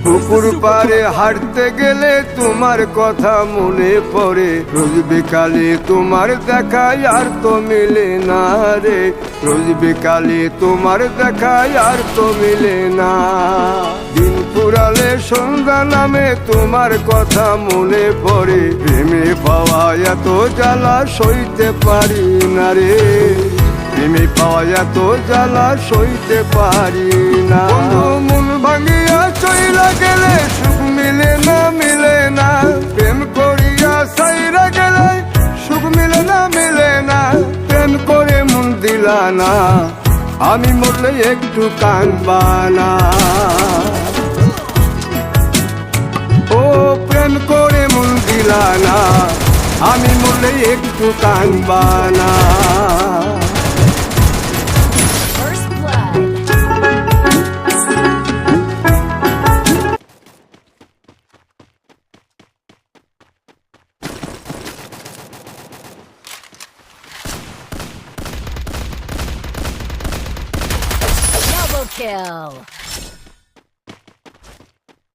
পুকুর পাড়ে হাঁটতে গেলে তোমার কথা মনে পড়ে, রোজ বিকালে তোমার দেখা আর তো মিলে না রে, রোজ বিকালে তোমার দেখা আর তো মিলে না। দিন ফুরালে সন্ধ্যা নামে তোমার কথা মনে পড়ে, প্রেমে পাওয়া এত জ্বালা সইতে পারি না রে, প্রেমে পাওয়া এত জ্বালা সইতে পারি না। মন ভাঙিয়া চইলা গেলে সুখ মিলে না, মিলে না, প্রেম করিয়া সাইরা গেলে সুখ মিলে না, মিলে না, প্রেম করে মন দিলা না, আমি মরলে একটু কাঁদবা না। ও প্রেম করে মন দিলা না, আমি মরলে একটু কাঁদবা না। First blood. Double kill.